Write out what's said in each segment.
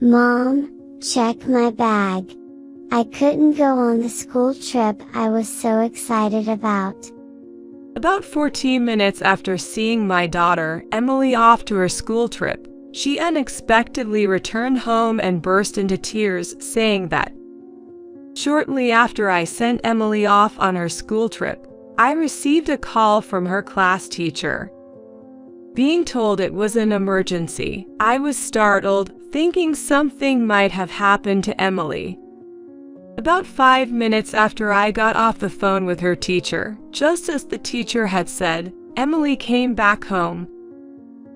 Mom, check my bag. I couldn't go on the school trip I was so excited about. About 14 minutes after seeing my daughter, Emily, off to her school trip, she unexpectedly returned home and burst into tears, saying that shortly after I sent Emily off on her school trip, I received a call from her class teacher. Being told it was an emergency, I was startled, thinking something might have happened to Emily. About 5 minutes after I got off the phone with her teacher, just as the teacher had said, Emily came back home.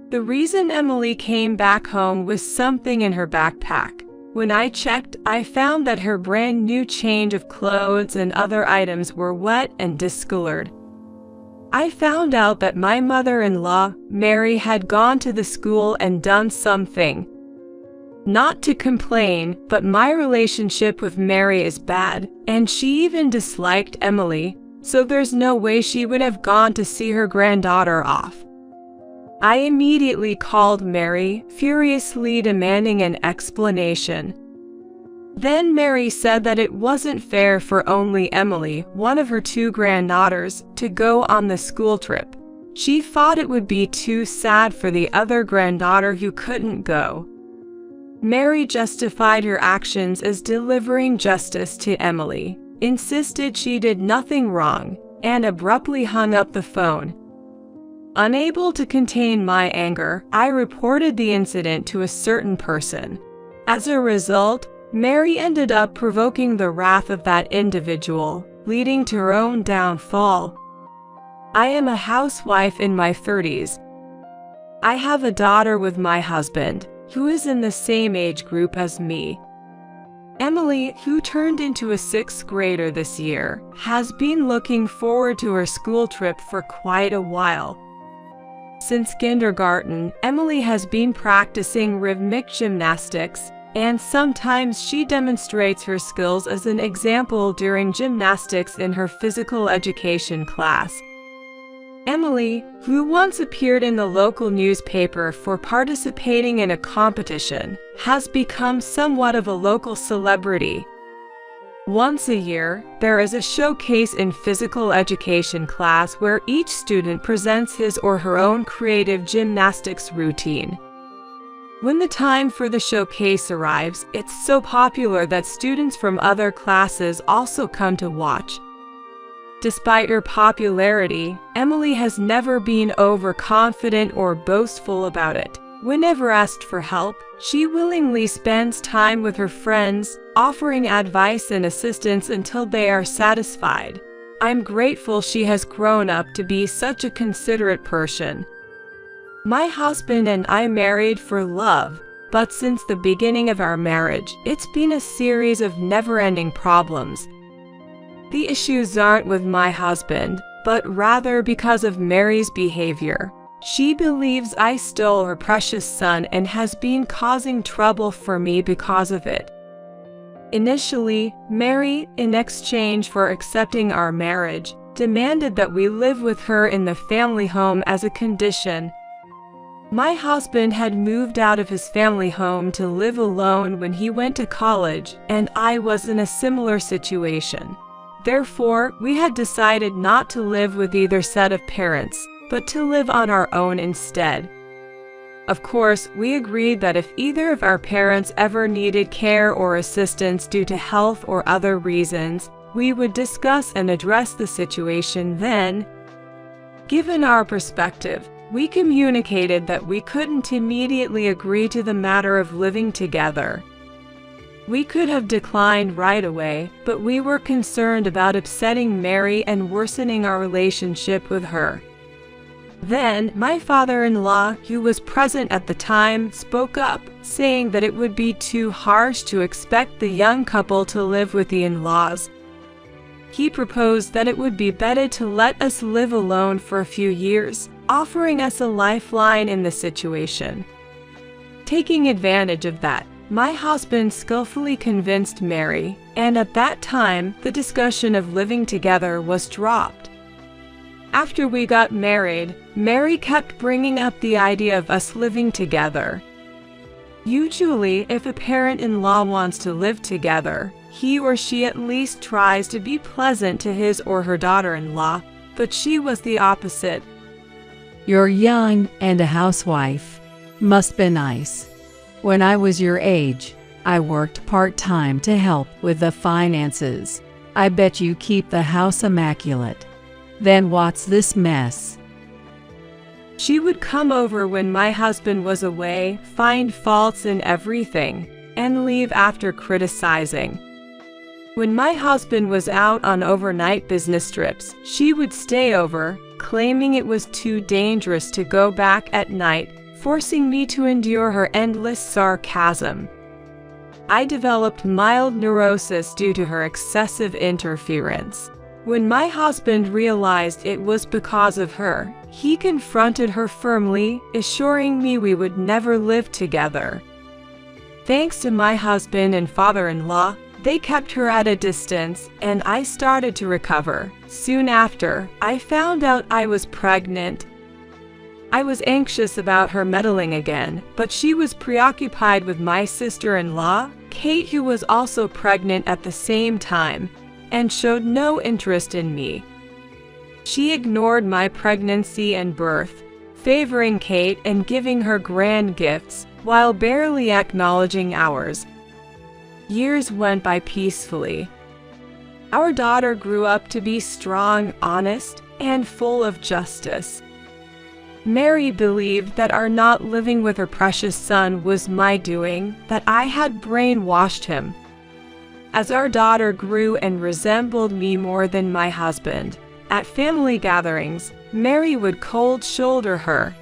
The reason Emily came back home was something in her backpack. When I checked, I found that her brand new change of clothes and other items were wet and discolored. I found out that my mother-in-law, Mary, had gone to the school and done something. Not to complain, but my relationship with Mary is bad, and she even disliked Emily, so there's no way she would have gone to see her granddaughter off. I immediately called Mary, furiously demanding an explanation. Then Mary said that it wasn't fair for only Emily, one of her 2 granddaughters, to go on the school trip. She thought it would be too sad for the other granddaughter who couldn't go. Mary justified her actions as delivering justice to Emily, insisted she did nothing wrong, and abruptly hung up the phone. Unable to contain my anger, I reported the incident to a certain person. As a result, Mary ended up provoking the wrath of that individual, leading to her own downfall. I am a housewife in my 30s. I have a daughter with my husband, who is in the same age group as me. Emily, who turned into a 6th grader this year, has been looking forward to her school trip for quite a while. Since kindergarten, Emily has been practicing rhythmic gymnastics, and sometimes she demonstrates her skills as an example during gymnastics in her physical education class. Emily, who once appeared in the local newspaper for participating in a competition, has become somewhat of a local celebrity. Once a year, there is a showcase in physical education class where each student presents his or her own creative gymnastics routine. When the time for the showcase arrives, it's so popular that students from other classes also come to watch. Despite her popularity, Emily has never been overconfident or boastful about it. Whenever asked for help, she willingly spends time with her friends, offering advice and assistance until they are satisfied. I'm grateful she has grown up to be such a considerate person. My husband and I married for love, but since the beginning of our marriage, it's been a series of never-ending problems. The issues aren't with my husband, but rather because of Mary's behavior. She believes I stole her precious son and has been causing trouble for me because of it. Initially, Mary, in exchange for accepting our marriage, demanded that we live with her in the family home as a condition. My husband had moved out of his family home to live alone when he went to college, and I was in a similar situation. Therefore, we had decided not to live with either set of parents, but to live on our own instead. Of course, we agreed that if either of our parents ever needed care or assistance due to health or other reasons, we would discuss and address the situation then. Given our perspective, we communicated that we couldn't immediately agree to the matter of living together. We could have declined right away, but we were concerned about upsetting Mary and worsening our relationship with her. Then, my father-in-law, who was present at the time, spoke up, saying that it would be too harsh to expect the young couple to live with the in-laws. He proposed that it would be better to let us live alone for a few years, offering us a lifeline in the situation. Taking advantage of that, my husband skillfully convinced Mary, and at that time, the discussion of living together was dropped. After we got married, Mary kept bringing up the idea of us living together. Usually, if a parent-in-law wants to live together, he or she at least tries to be pleasant to his or her daughter-in-law, but she was the opposite. You're young and a housewife. Must be nice. When I was your age, I worked part-time to help with the finances. I bet you keep the house immaculate. Then what's this mess? She would come over when my husband was away, find faults in everything, and leave after criticizing. When my husband was out on overnight business trips, she would stay over, claiming it was too dangerous to go back at night, forcing me to endure her endless sarcasm. I developed mild neurosis due to her excessive interference. When my husband realized it was because of her, he confronted her firmly, assuring me we would never live together. Thanks to my husband and father-in-law, they kept her at a distance, and I started to recover. Soon after, I found out I was pregnant. I was anxious about her meddling again, but she was preoccupied with my sister-in-law, Kate, who was also pregnant at the same time, and showed no interest in me. She ignored my pregnancy and birth, favoring Kate and giving her grand gifts, while barely acknowledging ours. Years went by peacefully. Our daughter grew up to be strong, honest, and full of justice. Mary believed that our not living with her precious son was my doing, that I had brainwashed him. As our daughter grew and resembled me more than my husband, at family gatherings, Mary would cold shoulder her.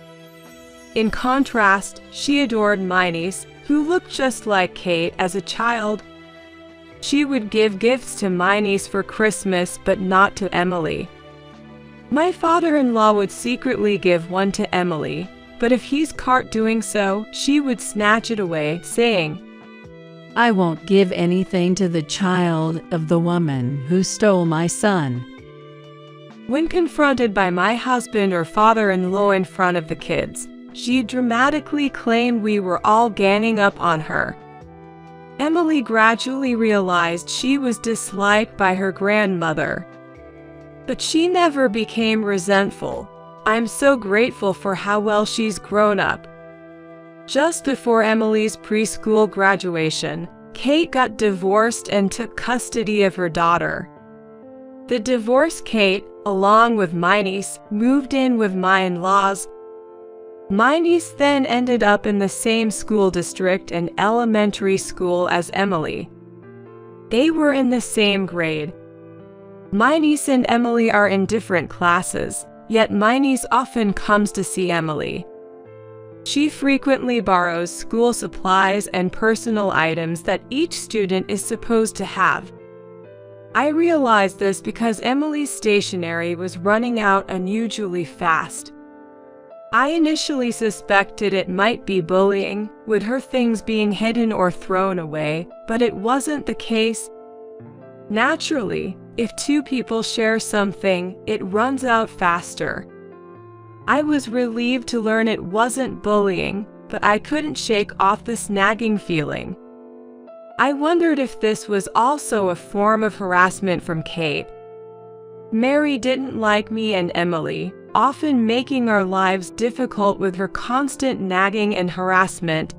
In contrast, she adored my niece, who looked just like Kate as a child. She would give gifts to my niece for Christmas, but not to Emily. My father-in-law would secretly give one to Emily, but if he's caught doing so, she would snatch it away, saying, I won't give anything to the child of the woman who stole my son. When confronted by my husband or father-in-law in front of the kids, she dramatically claimed we were all ganging up on her. Emily gradually realized she was disliked by her grandmother. But she never became resentful. I'm so grateful for how well she's grown up. Just before Emily's preschool graduation, Kate got divorced and took custody of her daughter. The divorced Kate, along with my niece, moved in with my in-laws. My niece then ended up in the same school district and elementary school as Emily. They were in the same grade. My niece and Emily are in different classes, yet my niece often comes to see Emily. She frequently borrows school supplies and personal items that each student is supposed to have. I realized this because Emily's stationery was running out unusually fast. I initially suspected it might be bullying, with her things being hidden or thrown away, but it wasn't the case. Naturally, if two people share something, it runs out faster. I was relieved to learn it wasn't bullying, but I couldn't shake off this nagging feeling. I wondered if this was also a form of harassment from Kate. Mary didn't like me and Emily, often making our lives difficult with her constant nagging and harassment.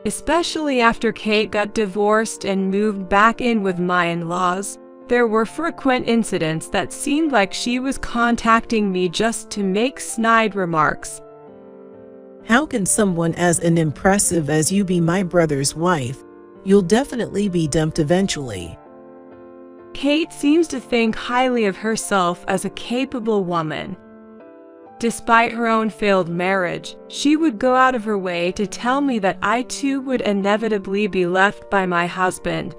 Especially after Kate got divorced and moved back in with my in-laws, there were frequent incidents that seemed like she was contacting me just to make snide remarks. How can someone as impressive as you be my brother's wife? You'll definitely be dumped eventually. Kate seems to think highly of herself as a capable woman. Despite her own failed marriage, she would go out of her way to tell me that I too would inevitably be left by my husband.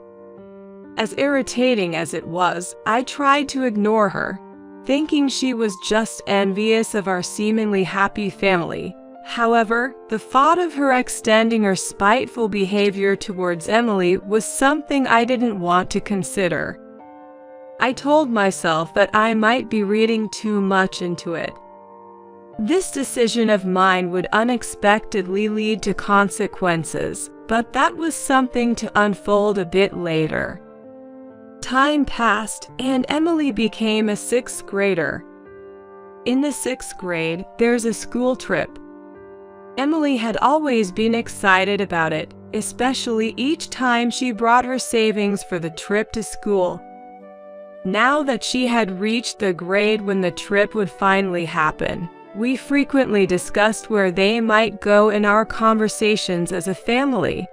As irritating as it was, I tried to ignore her, thinking she was just envious of our seemingly happy family. However, the thought of her extending her spiteful behavior towards Emily was something I didn't want to consider. I told myself that I might be reading too much into it. This decision of mine would unexpectedly lead to consequences, but that was something to unfold a bit later. Time passed, and Emily became a 6th grader. In the 6th grade, there's a school trip. Emily had always been excited about it, especially each time she brought her savings for the trip to school. Now that she had reached the grade when the trip would finally happen, we frequently discussed where they might go in our conversations as a family.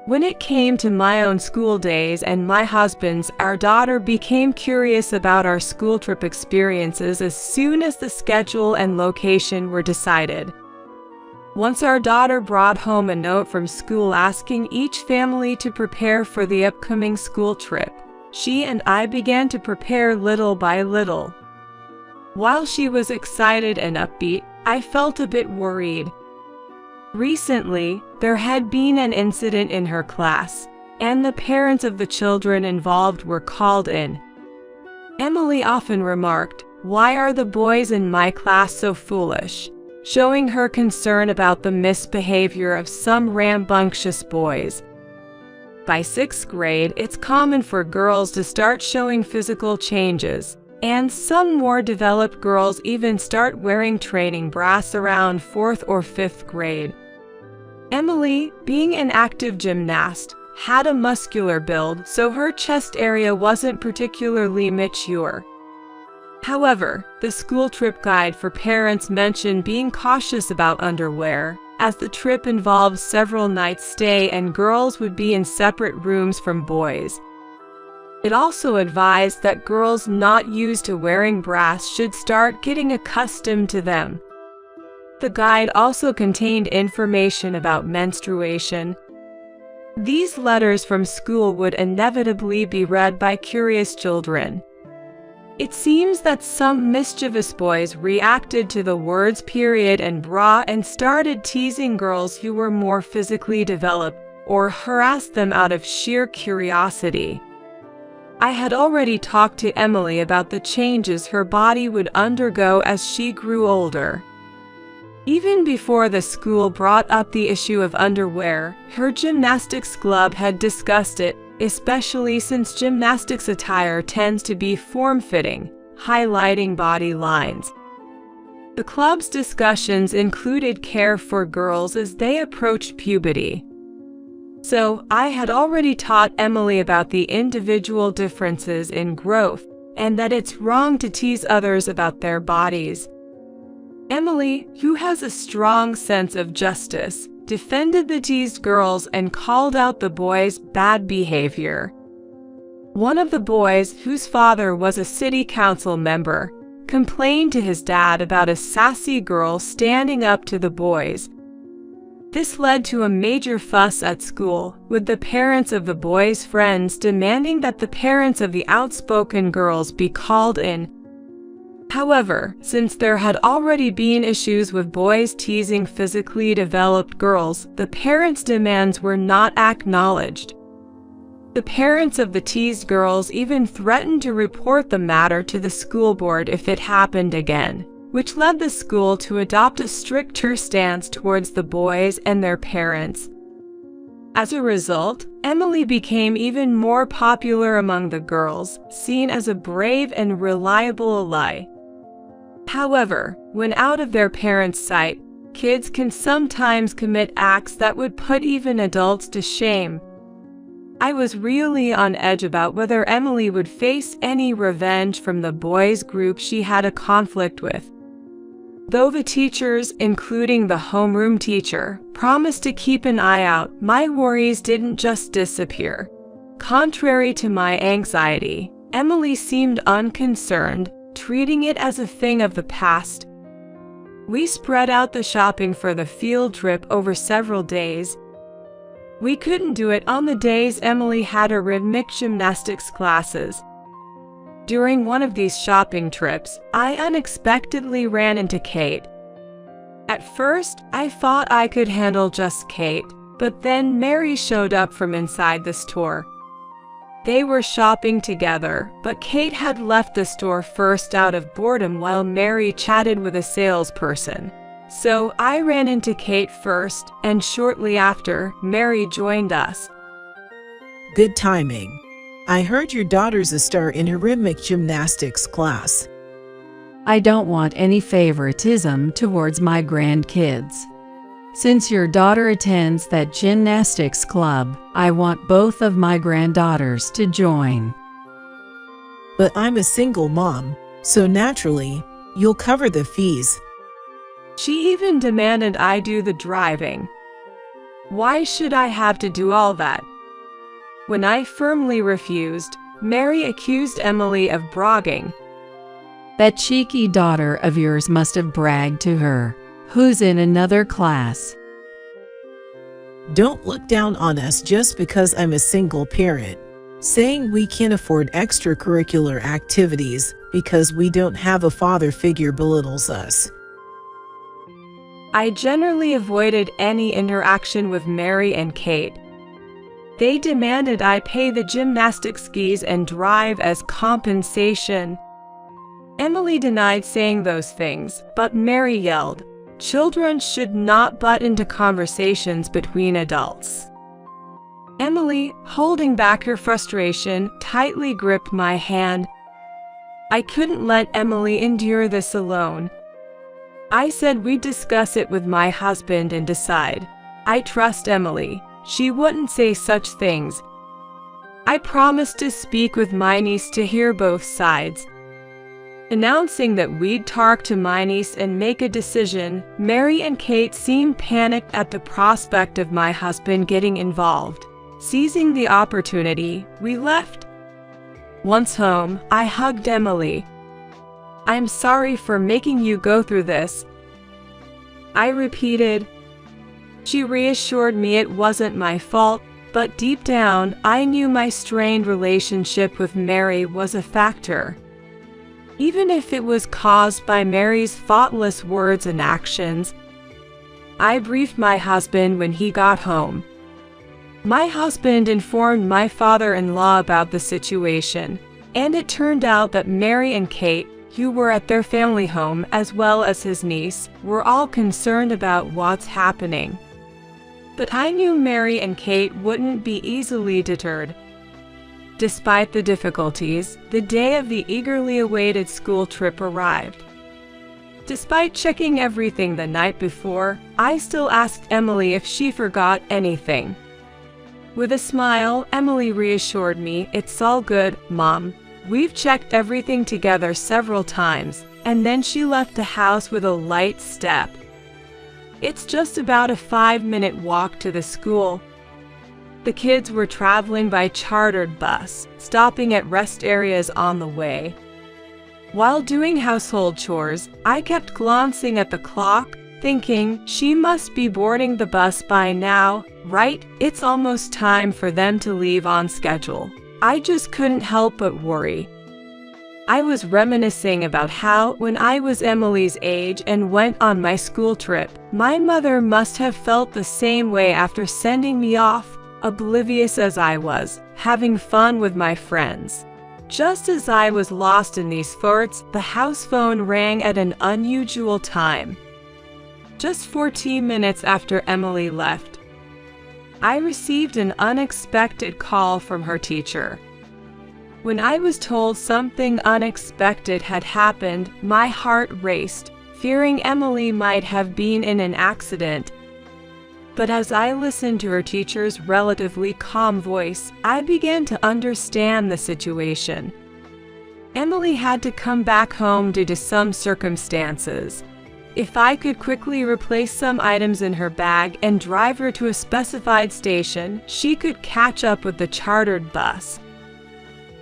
When it came to my own school days and my husband's, our daughter became curious about our school trip experiences as soon as the schedule and location were decided. Once our daughter brought home a note from school asking each family to prepare for the upcoming school trip, she and I began to prepare little by little. While she was excited and upbeat, I felt a bit worried. Recently, there had been an incident in her class, and the parents of the children involved were called in. Emily often remarked, "Why are the boys in my class so foolish?" showing her concern about the misbehavior of some rambunctious boys. By 6th grade, it's common for girls to start showing physical changes, and some more developed girls even start wearing training bras around 4th or 5th grade. Emily, being an active gymnast, had a muscular build, so her chest area wasn't particularly mature. However, the school trip guide for parents mentioned being cautious about underwear, as the trip involved several nights' stay and girls would be in separate rooms from boys. It also advised that girls not used to wearing bras should start getting accustomed to them. The guide also contained information about menstruation. These letters from school would inevitably be read by curious children. It seems that some mischievous boys reacted to the words period and bra and started teasing girls who were more physically developed, or harassed them out of sheer curiosity. I had already talked to Emily about the changes her body would undergo as she grew older. Even before the school brought up the issue of underwear, her gymnastics club had discussed it, especially since gymnastics attire tends to be form-fitting, highlighting body lines. The club's discussions included care for girls as they approached puberty. So, I had already taught Emily about the individual differences in growth, and that it's wrong to tease others about their bodies. Emily, who has a strong sense of justice, defended the teased girls and called out the boys' bad behavior. One of the boys, whose father was a city council member, complained to his dad about a sassy girl standing up to the boys. This led to a major fuss at school, with the parents of the boys' friends demanding that the parents of the outspoken girls be called in. However, since there had already been issues with boys teasing physically developed girls, the parents' demands were not acknowledged. The parents of the teased girls even threatened to report the matter to the school board if it happened again, which led the school to adopt a stricter stance towards the boys and their parents. As a result, Emily became even more popular among the girls, seen as a brave and reliable ally. However, when out of their parents' sight, kids can sometimes commit acts that would put even adults to shame. I was really on edge about whether Emily would face any revenge from the boys' group she had a conflict with. Though the teachers, including the homeroom teacher, promised to keep an eye out, my worries didn't just disappear. Contrary to my anxiety, Emily seemed unconcerned, treating it as a thing of the past. We spread out the shopping for the field trip over several days. We couldn't do it on the days Emily had her rhythmic gymnastics classes. During one of these shopping trips, I unexpectedly ran into Kate. At first, I thought I could handle just Kate, but then Mary showed up from inside the store. They were shopping together, but Kate had left the store first out of boredom while Mary chatted with a salesperson. So I ran into Kate first, and shortly after, Mary joined us. Good timing. I heard your daughter's a star in her rhythmic gymnastics class. I don't want any favoritism towards my grandkids. Since your daughter attends that gymnastics club, I want both of my granddaughters to join. But I'm a single mom, so naturally, you'll cover the fees. She even demanded I do the driving. Why should I have to do all that? When I firmly refused, Mary accused Emily of bragging. That cheeky daughter of yours must have bragged to her, who's in another class. Don't look down on us just because I'm a single parent. Saying we can't afford extracurricular activities because we don't have a father figure belittles us. I generally avoided any interaction with Mary and Kate. They demanded I pay the gymnastics fees and drive as compensation. Emily denied saying those things, but Mary yelled, "Children should not butt into conversations between adults." Emily, holding back her frustration, tightly gripped my hand. I couldn't let Emily endure this alone. I said we'd discuss it with my husband and decide. I trust Emily. She wouldn't say such things. I promised to speak with my niece to hear both sides. Announcing that we'd talk to my niece and make a decision, Mary and Kate seemed panicked at the prospect of my husband getting involved. Seizing the opportunity, we left. Once home, I hugged Emily. "I'm sorry for making you go through this," I repeated. She reassured me it wasn't my fault, but deep down, I knew my strained relationship with Mary was a factor. Even if it was caused by Mary's thoughtless words and actions. I briefed my husband when he got home. My husband informed my father-in-law about the situation, and it turned out that Mary and Kate, who were at their family home as well as his niece, were all concerned about what's happening. But I knew Mary and Kate wouldn't be easily deterred. Despite the difficulties, the day of the eagerly awaited school trip arrived. Despite checking everything the night before, I still asked Emily if she forgot anything. With a smile, Emily reassured me, "It's all good, Mom. We've checked everything together several times," and then she left the house with a light step. It's just about a 5-minute walk to the school. The kids were traveling by chartered bus, stopping at rest areas on the way. While doing household chores, I kept glancing at the clock, thinking, she must be boarding the bus by now, right? It's almost time for them to leave on schedule. I just couldn't help but worry. I was reminiscing about how, when I was Emily's age and went on my school trip, my mother must have felt the same way after sending me off, oblivious as I was, having fun with my friends. Just as I was lost in these thoughts, the house phone rang at an unusual time. Just 14 minutes after Emily left, I received an unexpected call from her teacher. When I was told something unexpected had happened, my heart raced, fearing Emily might have been in an accident. But as I listened to her teacher's relatively calm voice, I began to understand the situation. Emily had to come back home due to some circumstances. If I could quickly replace some items in her bag and drive her to a specified station, she could catch up with the chartered bus.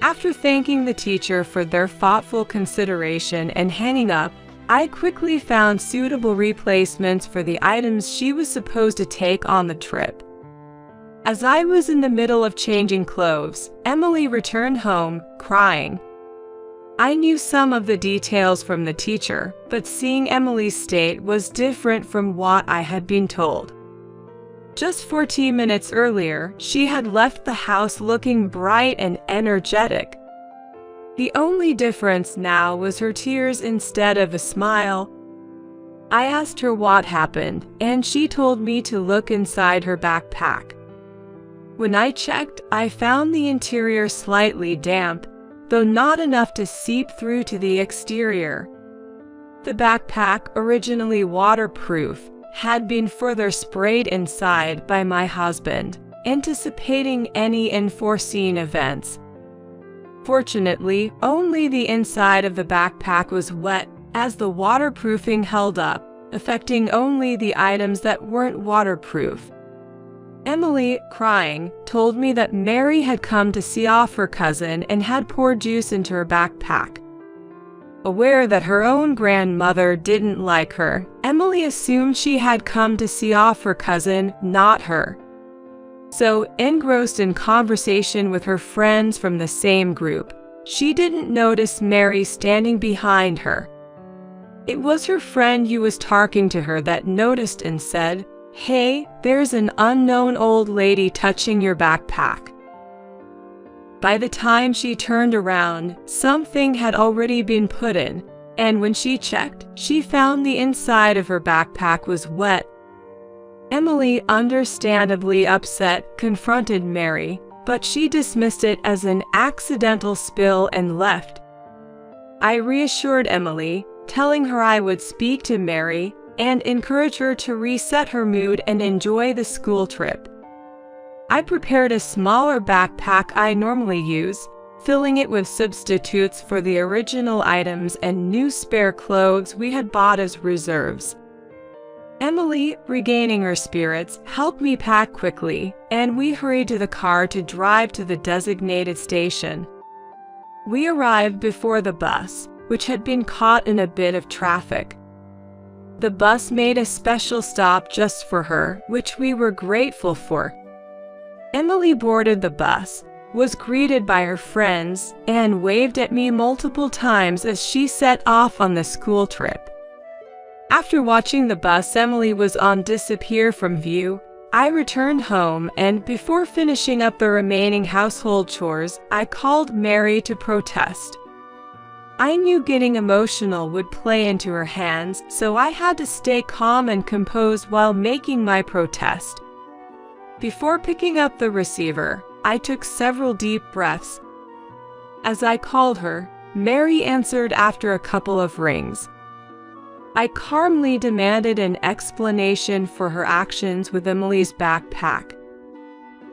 After thanking the teacher for their thoughtful consideration and hanging up, I quickly found suitable replacements for the items she was supposed to take on the trip. As I was in the middle of changing clothes, Emily returned home, crying. I knew some of the details from the teacher, but seeing Emily's state was different from what I had been told. Just 14 minutes earlier, she had left the house looking bright and energetic. The only difference now was her tears instead of a smile. I asked her what happened, and she told me to look inside her backpack. When I checked, I found the interior slightly damp, though not enough to seep through to the exterior. The backpack, originally waterproof, had been further sprayed inside by my husband, anticipating any unforeseen events. Fortunately, only the inside of the backpack was wet, as the waterproofing held up, affecting only the items that weren't waterproof. Emily, crying, told me that Mary had come to see off her cousin and had poured juice into her backpack. Aware that her own grandmother didn't like her, Emily assumed she had come to see off her cousin, not her. So, engrossed in conversation with her friends from the same group, she didn't notice Mary standing behind her. It was her friend who was talking to her that noticed and said, "Hey, there's an unknown old lady touching your backpack." By the time she turned around, something had already been put in, and when she checked, she found the inside of her backpack was wet. Emily, understandably upset, confronted Mary, but she dismissed it as an accidental spill and left. I reassured Emily, telling her I would speak to Mary and encourage her to reset her mood and enjoy the school trip. I prepared a smaller backpack I normally use, filling it with substitutes for the original items and new spare clothes we had bought as reserves. Emily, regaining her spirits, helped me pack quickly, and we hurried to the car to drive to the designated station. We arrived before the bus, which had been caught in a bit of traffic. The bus made a special stop just for her, which we were grateful for. Emily boarded the bus, was greeted by her friends, and waved at me multiple times as she set off on the school trip. After watching the bus Emily was on disappear from view, I returned home, and before finishing up the remaining household chores, I called Mary to protest. I knew getting emotional would play into her hands, so I had to stay calm and composed while making my protest. Before picking up the receiver, I took several deep breaths. As I called her, Mary answered after a couple of rings. I calmly demanded an explanation for her actions with Emily's backpack.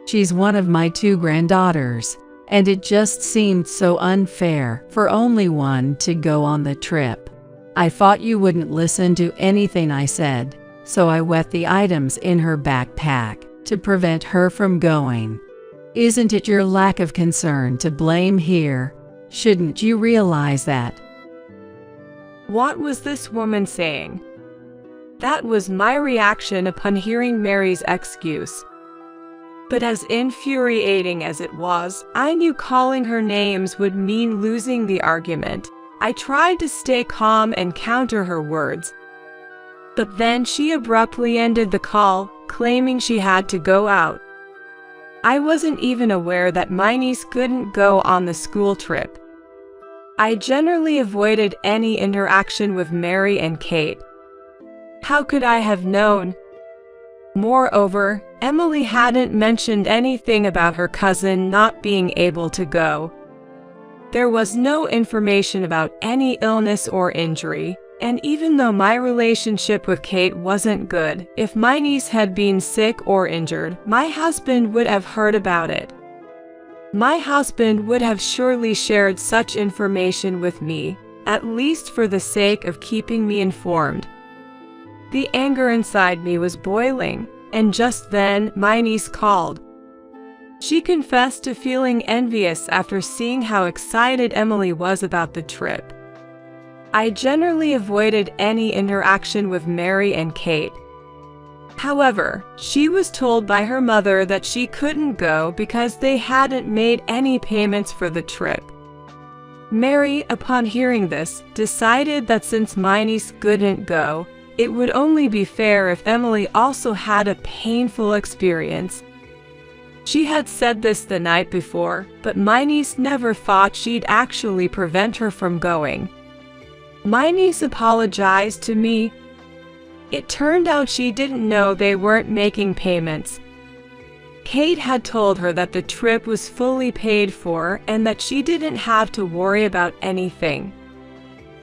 She's one of my 2 granddaughters, and it just seemed so unfair for only one to go on the trip. I thought you wouldn't listen to anything I said, so I wet the items in her backpack to prevent her from going. Isn't it your lack of concern to blame here? Shouldn't you realize that? What was this woman saying? That was my reaction upon hearing Mary's excuse. But as infuriating as it was, I knew calling her names would mean losing the argument. I tried to stay calm and counter her words. But then she abruptly ended the call, claiming she had to go out. I wasn't even aware that my niece couldn't go on the school trip. I generally avoided any interaction with Mary and Kate. How could I have known? Moreover, Emily hadn't mentioned anything about her cousin not being able to go. There was no information about any illness or injury, and even though my relationship with Kate wasn't good, if my niece had been sick or injured, my husband would have heard about it. My husband would have surely shared such information with me, at least for the sake of keeping me informed. The anger inside me was boiling, and just then my niece called. She confessed to feeling envious after seeing how excited Emily was about the trip. I generally avoided any interaction with Mary and Kate. However, she was told by her mother that she couldn't go because they hadn't made any payments for the trip. Mary, upon hearing this, decided that since my niece couldn't go, it would only be fair if Emily also had a painful experience. She had said this the night before, but my niece never thought she'd actually prevent her from going. My niece apologized to me. It turned out she didn't know they weren't making payments. Kate had told her that the trip was fully paid for and that she didn't have to worry about anything.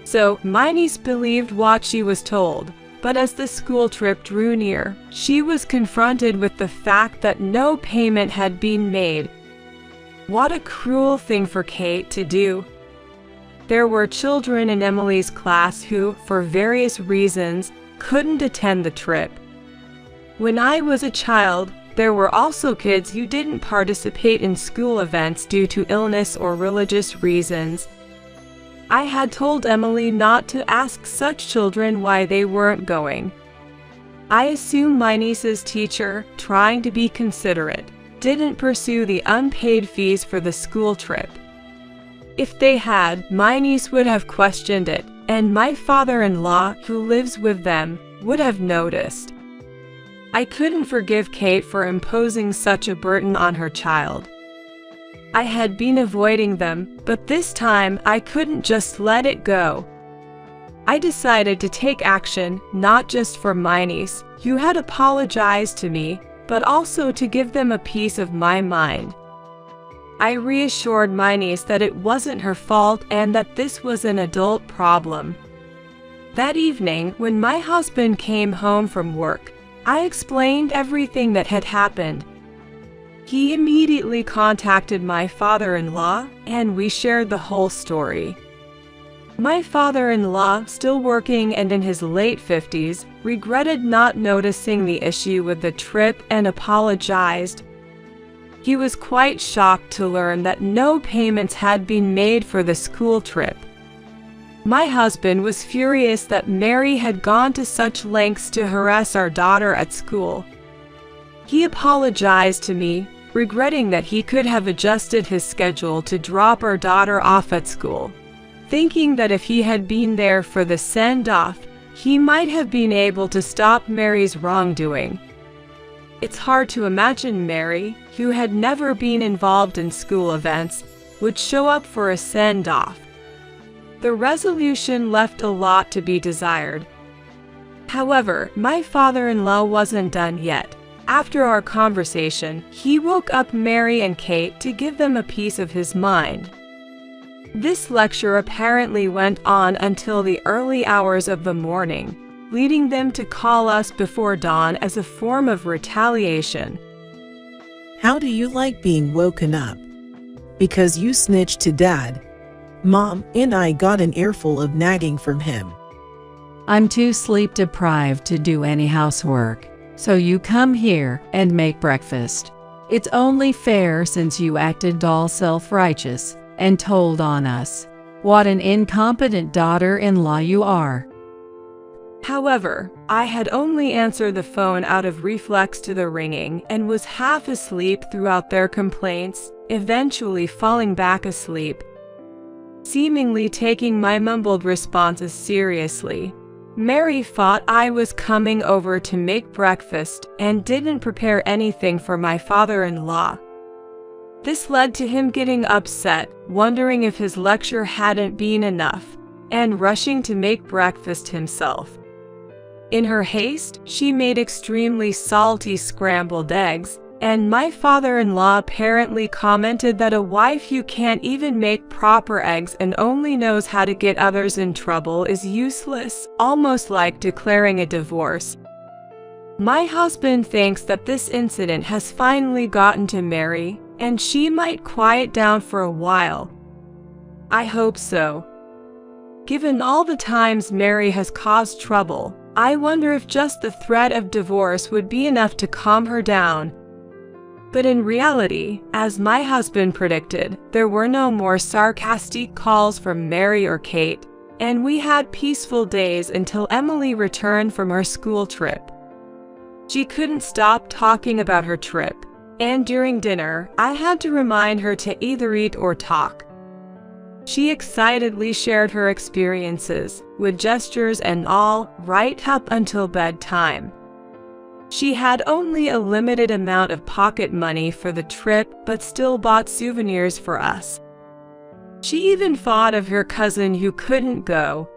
So, my niece believed what she was told, but as the school trip drew near, she was confronted with the fact that no payment had been made. What a cruel thing for Kate to do. There were children in Emily's class who, for various reasons, couldn't attend the trip. When I was a child, there were also kids who didn't participate in school events due to illness or religious reasons. I had told Emily not to ask such children why they weren't going. I assume my niece's teacher, trying to be considerate, didn't pursue the unpaid fees for the school trip. If they had, my niece would have questioned it, and my father-in-law, who lives with them, would have noticed. I couldn't forgive Kate for imposing such a burden on her child. I had been avoiding them, but this time I couldn't just let it go. I decided to take action, not just for my niece, who had apologized to me, but also to give them a piece of my mind. I reassured my niece that it wasn't her fault and that this was an adult problem. That evening, when my husband came home from work, I explained everything that had happened. He immediately contacted my father-in-law, and we shared the whole story. My father-in-law, still working and in his late 50s, regretted not noticing the issue with the trip and apologized. He was quite shocked to learn that no payments had been made for the school trip. My husband was furious that Mary had gone to such lengths to harass our daughter at school. He apologized to me, regretting that he could have adjusted his schedule to drop our daughter off at school, thinking that if he had been there for the send-off, he might have been able to stop Mary's wrongdoing. It's hard to imagine Mary, who had never been involved in school events, would show up for a send-off. The resolution left a lot to be desired. However, my father-in-law wasn't done yet. After our conversation, he woke up Mary and Kate to give them a piece of his mind. This lecture apparently went on until the early hours of the morning, leading them to call us before dawn as a form of retaliation. How do you like being woken up? Because you snitched to Dad. Mom and I got an earful of nagging from him. I'm too sleep deprived to do any housework, so you come here and make breakfast. It's only fair since you acted all self-righteous and told on us. What an incompetent daughter-in-law you are. However, I had only answered the phone out of reflex to the ringing and was half asleep throughout their complaints, eventually falling back asleep. Seemingly taking my mumbled responses seriously, Mary thought I was coming over to make breakfast and didn't prepare anything for my father-in-law. This led to him getting upset, wondering if his lecture hadn't been enough, and rushing to make breakfast himself. In her haste, she made extremely salty scrambled eggs, and my father-in-law apparently commented that a wife who can't even make proper eggs and only knows how to get others in trouble is useless, almost like declaring a divorce. My husband thinks that this incident has finally gotten to Mary, and she might quiet down for a while. I hope so. Given all the times Mary has caused trouble, I wonder if just the threat of divorce would be enough to calm her down. But in reality, as my husband predicted, there were no more sarcastic calls from Mary or Kate, and we had peaceful days until Emily returned from her school trip. She couldn't stop talking about her trip, and during dinner, I had to remind her to either eat or talk. She excitedly shared her experiences, with gestures and all, right up until bedtime. She had only a limited amount of pocket money for the trip but still bought souvenirs for us. She even thought of her cousin who couldn't go.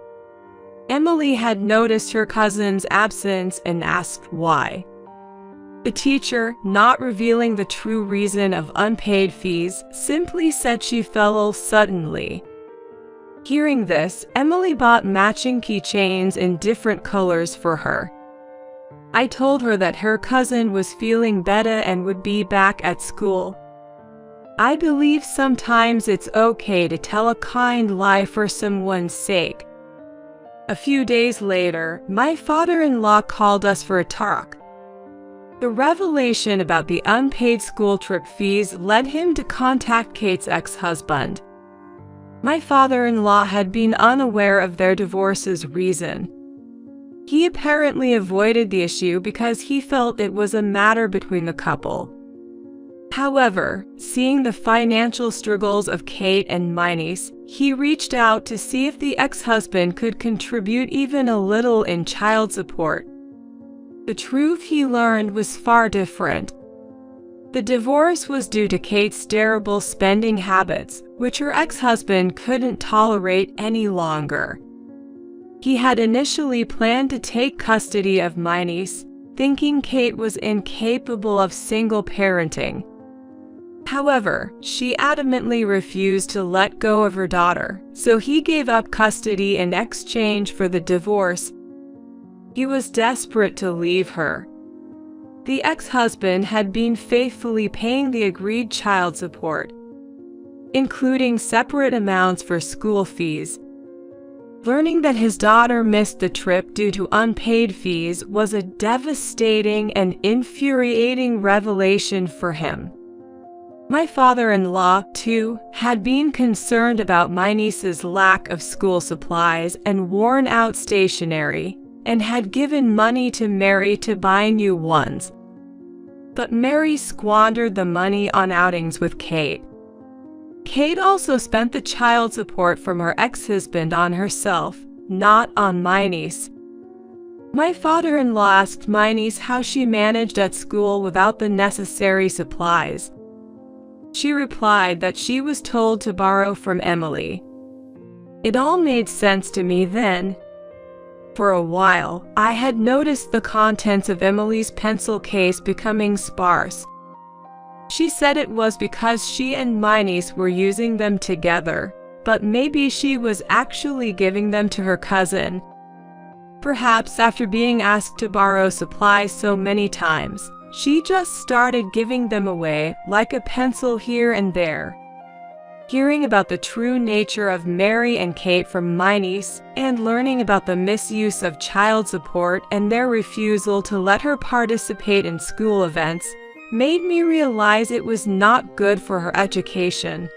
Emily had noticed her cousin's absence and asked why. The teacher, not revealing the true reason of unpaid fees, simply said she fell ill suddenly. Hearing this, Emily bought matching keychains in different colors for her. I told her that her cousin was feeling better and would be back at school. I believe sometimes it's okay to tell a kind lie for someone's sake. A few days later, my father-in-law called us for a talk. The revelation about the unpaid school trip fees led him to contact Kate's ex-husband. My father-in-law had been unaware of their divorce's reason. He apparently avoided the issue because he felt it was a matter between the couple. However, seeing the financial struggles of Kate and my niece, he reached out to see if the ex-husband could contribute even a little in child support. The truth he learned was far different. The divorce was due to Kate's terrible spending habits, which her ex-husband couldn't tolerate any longer. He had initially planned to take custody of my niece, thinking Kate was incapable of single parenting. However, she adamantly refused to let go of her daughter, so he gave up custody in exchange for the divorce. He was desperate to leave her. The ex-husband had been faithfully paying the agreed child support, including separate amounts for school fees. Learning that his daughter missed the trip due to unpaid fees was a devastating and infuriating revelation for him. My father-in-law, too, had been concerned about my niece's lack of school supplies and worn-out stationery, and had given money to Mary to buy new ones. But Mary squandered the money on outings with Kate. Kate also spent the child support from her ex-husband on herself, not on my niece. My father-in-law asked my niece how she managed at school without the necessary supplies. She replied that she was told to borrow from Emily. It all made sense to me then. For a while, I had noticed the contents of Emily's pencil case becoming sparse. She said it was because she and my niece were using them together, but maybe she was actually giving them to her cousin. Perhaps after being asked to borrow supplies so many times, she just started giving them away, like a pencil here and there. Hearing about the true nature of Mary and Kate from my niece, and learning about the misuse of child support and their refusal to let her participate in school events, made me realize it was not good for her education.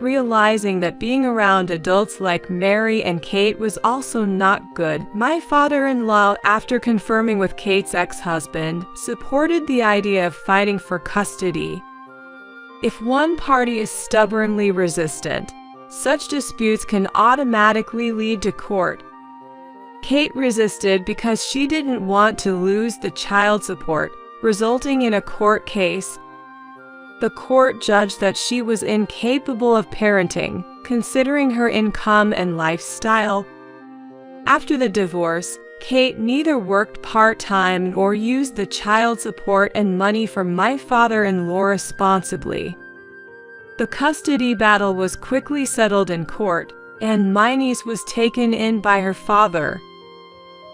Realizing that being around adults like Mary and Kate was also not good, my father-in-law, after confirming with Kate's ex-husband, supported the idea of fighting for custody. If one party is stubbornly resistant, such disputes can automatically lead to court. Kate resisted because she didn't want to lose the child support, resulting in a court case. The court judged that she was incapable of parenting, considering her income and lifestyle. After the divorce, Kate neither worked part-time nor used the child support and money from my father-in-law responsibly. The custody battle was quickly settled in court, and my niece was taken in by her father.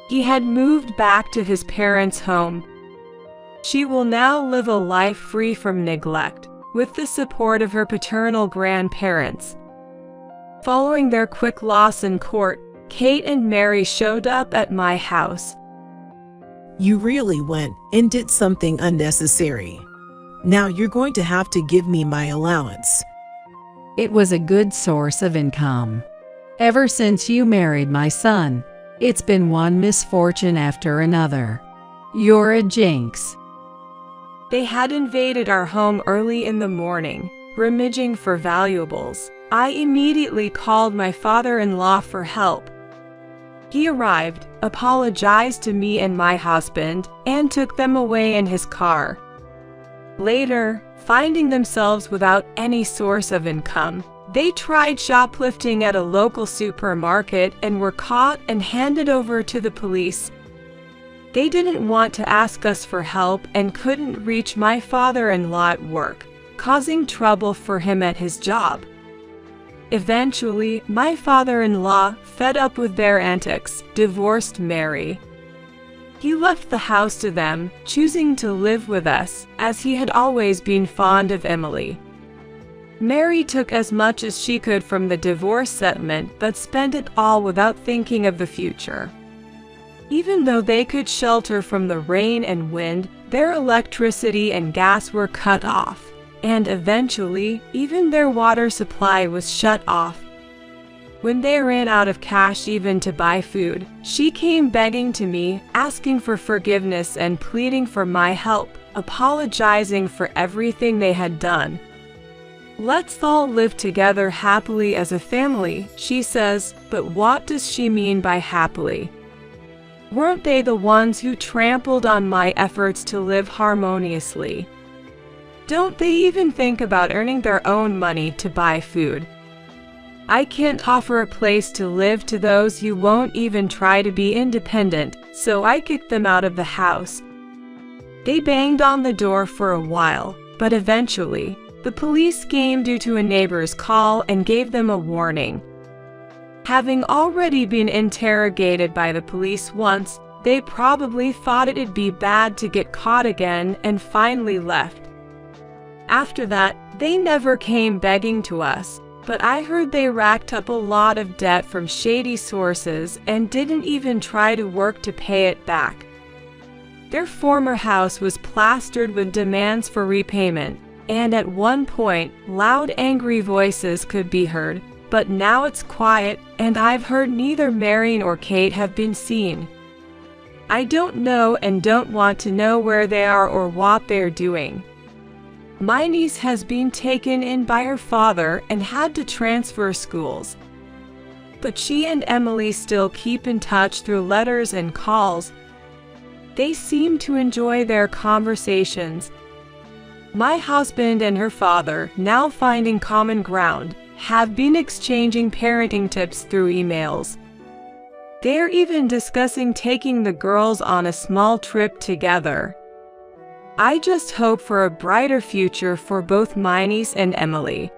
He had moved back to his parents' home. She will now live a life free from neglect, with the support of her paternal grandparents. Following their quick loss in court, Kate and Mary showed up at my house. You really went and did something unnecessary. Now you're going to have to give me my allowance. It was a good source of income. Ever since you married my son, it's been one misfortune after another. You're a jinx. They had invaded our home early in the morning, rummaging for valuables, I immediately called my father-in-law for help. He arrived, apologized to me and my husband, and took them away in his car. Later, finding themselves without any source of income, they tried shoplifting at a local supermarket and were caught and handed over to the police. They didn't want to ask us for help and couldn't reach my father-in-law at work, causing trouble for him at his job. Eventually, my father-in-law, fed up with their antics, divorced Mary. He left the house to them, choosing to live with us, as he had always been fond of Emily. Mary took as much as she could from the divorce settlement but spent it all without thinking of the future. Even though they could shelter from the rain and wind, their electricity and gas were cut off, and eventually, even their water supply was shut off. When they ran out of cash even to buy food, she came begging to me, asking for forgiveness and pleading for my help, apologizing for everything they had done. "Let's all live together happily as a family," she says, but what does she mean by happily? Weren't they the ones who trampled on my efforts to live harmoniously? Don't they even think about earning their own money to buy food? I can't offer a place to live to those who won't even try to be independent, so I kicked them out of the house. They banged on the door for a while, but eventually, the police came due to a neighbor's call and gave them a warning. Having already been interrogated by the police once, they probably thought it'd be bad to get caught again and finally left. After that, they never came begging to us, but I heard they racked up a lot of debt from shady sources and didn't even try to work to pay it back. Their former house was plastered with demands for repayment, and at one point, loud angry voices could be heard, but now it's quiet, and I've heard neither Mary nor Kate have been seen. I don't know and don't want to know where they are or what they're doing. My niece has been taken in by her father and had to transfer schools. But she and Emily still keep in touch through letters and calls. They seem to enjoy their conversations. My husband and her father, now finding common ground, have been exchanging parenting tips through emails. They're even discussing taking the girls on a small trip together. I just hope for a brighter future for both my niece and Emily.